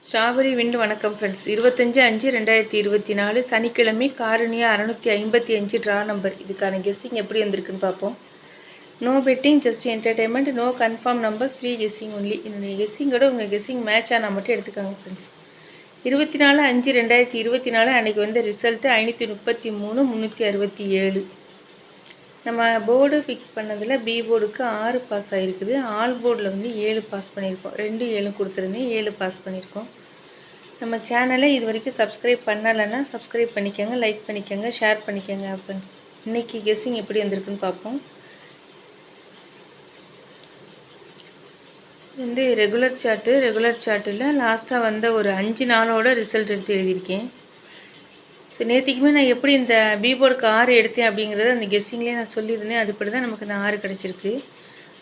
Strawberry wind வணக்கம் friends. 25/5/2024 சனிக்கிழமை காரணியா 655 ட்ரா நம்பர். இதுக்கான கெஸ்ஸிங் எப்படி வந்திருக்குன்னு பார்ப்போம். No betting, just entertainment, no confirm numbers, free guessing only. என்னுடைய கெஸ்ஸிங்கோட உங்கள் கெஸ்ஸிங் மேட்ச் ஆனால் மட்டும் எடுத்துக்காங்க ஃப்ரெண்ட்ஸ். 24/5/2024 அன்றைக்கி வந்து ரிசல்ட்டு 533 367. நம்ம போர்டு ஃபிக்ஸ் பண்ணதில் பி போர்டுக்கு 6 பாஸ் ஆகிருக்குது. ஆல் போர்டில் வந்து 7 பாஸ் பண்ணியிருக்கோம். 2 7 கொடுத்துருந்தேன், 7 பாஸ் பண்ணியிருக்கோம். நம்ம சேனலை இது வரைக்கும் சப்ஸ்கிரைப் பண்ணலைன்னா சப்ஸ்கிரைப் பண்ணிக்கோங்க, லைக் பண்ணிக்கோங்க, ஷேர் பண்ணிக்கோங்க ஃப்ரெண்ட்ஸ். இன்றைக்கி கெஸ்ஸிங் எப்படி வந்திருக்குன்னு பார்ப்போம். வந்து ரெகுலர் சார்ட்டில் லாஸ்ட்டாக வந்த ஒரு 5 நாளோட ரிசல்ட் எடுத்து எழுதியிருக்கேன். ஸோ நேற்றுக்குமே நான் எப்படி இந்த பி போர்டுக்கு 6 எடுத்தேன் அப்படிங்கிறத அந்த கெஸ்ஸிங்லேயே நான் சொல்லியிருந்தேன். அதுபடி தான் நமக்கு இந்த 6 கிடச்சிருக்கு.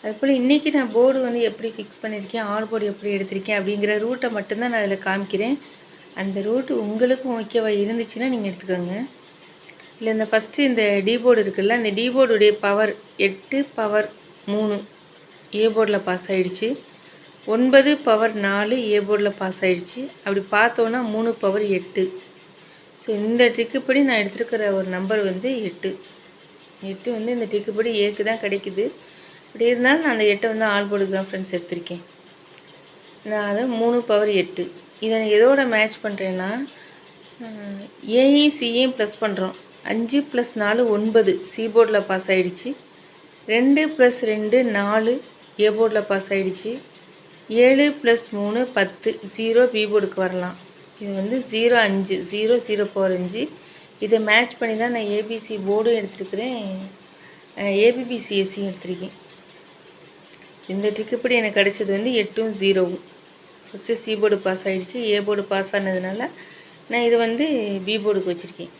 அதுபோல் இன்றைக்கி நான் போர்டு வந்து எப்படி ஃபிக்ஸ் பண்ணியிருக்கேன், ஆல் போர்டு எப்படி எடுத்திருக்கேன் அப்படிங்கிற ரூட்டை மட்டும்தான் நான் அதில் காமிக்கிறேன். அந்த ரூட்டு உங்களுக்கும் ஓகேவா இருந்துச்சுன்னா நீங்கள் எடுத்துக்கோங்க. இல்லை இந்த ஃபஸ்ட்டு இந்த டி போர்டு இருக்குல்ல, அந்த டி போர்டுடைய பவர் 8 பவர் 3 ஏ போர்டில் பாஸ் ஆகிடுச்சு. 9 பவர் 4 ஏ போர்டில் பாஸ் ஆகிடுச்சு. அப்படி பார்த்தோன்னா 3 பவர் 8. ஸோ இந்த ட்ரிக்குப்படி நான் எடுத்துருக்கிற ஒரு நம்பர் வந்து 8 வந்து இந்த ட்ரிக்குப்படி ஏக்கு தான் கிடைக்குது. அப்படி இருந்தாலும் நான் அந்த 8 வந்து ஆல் போர்டுக்கு தான் ஃப்ரெண்ட்ஸ் எடுத்திருக்கேன். நான் அதை 3 பவர் 8 இதை எதோட மேட்ச் பண்ணுறேன்னா ஏயும் சியையும் ப்ளஸ் பண்ணுறோம். 5 + 4 9 சி போர்டில் பாஸ் ஆகிடுச்சு. 2 + 2 4 ஏ போர்டில் பாஸ் ஆகிடுச்சு. 7 + 3 10 0 பி போர்டுக்கு வரலாம். இது வந்து 0 5 0 0 பவர் 5. இதை மேட்ச் பண்ணி தான் நான் ஏபிசி போர்டும் எடுத்துருக்கிறேன், ஏபிபிசிஎஸ்சியும் எடுத்திருக்கேன். இந்த ட்ரிக்குப்படி எனக்கு கிடைச்சது வந்து 8ம் 0வும். ஃபஸ்ட்டு சி போர்டு பாஸ் ஆகிடுச்சு, ஏ போர்டு பாஸ் ஆனதுனால நான் இது வந்து பி போர்டுக்கு வச்சுருக்கேன்.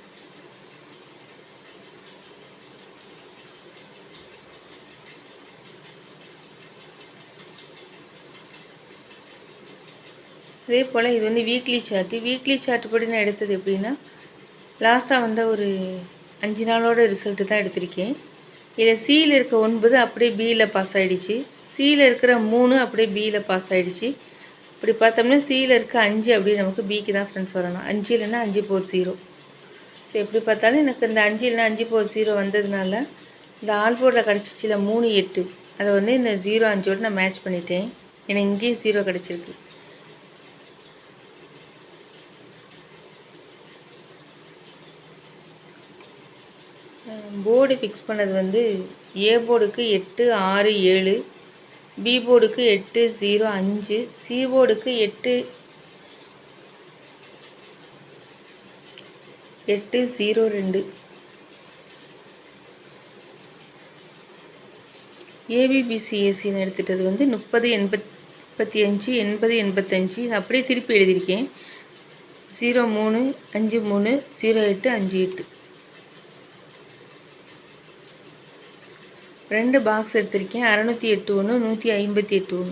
அதே போல் இது வந்து வீக்லி சார்ட்டு படி நான் எடுத்தது எப்படின்னா லாஸ்ட்டாக வந்த ஒரு 5 நாளோட ரிசல்ட்டு தான் எடுத்திருக்கேன். இதில் சியில் இருக்க 9 அப்படியே பியில் பாஸ் ஆகிடுச்சு. சியில் இருக்கிற 3 அப்படியே பியில் பாஸ் ஆகிடுச்சு. இப்படி பார்த்தோம்னா சியில் இருக்க 5 அப்படியே நமக்கு பிக்கு தான் ஃப்ரெண்ட்ஸ் வரணும். 5 இல்லைன்னா 5 பவர் 0. ஸோ எப்படி பார்த்தாலும் எனக்கு இந்த 5 இல்லைன்னா 5 பவர் 0 வந்ததுனால இந்த ஆல் போர்டில் கிடச்சிச்சில 3 8 அதை வந்து இந்த 0 5ஓடு நான் மேட்ச் பண்ணிட்டேன். எனக்கு இங்கேயும் 0 கிடச்சிருக்கு. போர்டு ஃபிக்ஸ் பண்ணது வந்து ஏ போர்டுக்கு 8 6 7, பி போர்டுக்கு 8 0 5, சி போர்டுக்கு 8 8 0 2, ஏபிபிசிஎஸ்சின்னு எடுத்துட்டது வந்து 30 85 80 85. அப்படியே திருப்பி எழுதியிருக்கேன். 0 3 5 3 0 8 5 8. 2 பாக்ஸ் எடுத்திருக்கேன். 608 1 158 1.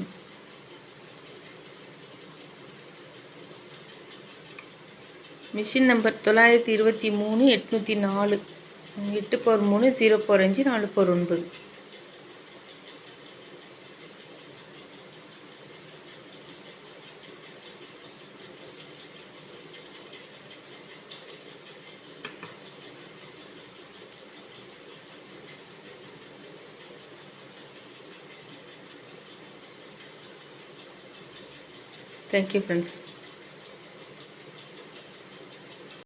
Machine number 923 804 8 power 3 0 power 5 4 power 9. Thank you friends.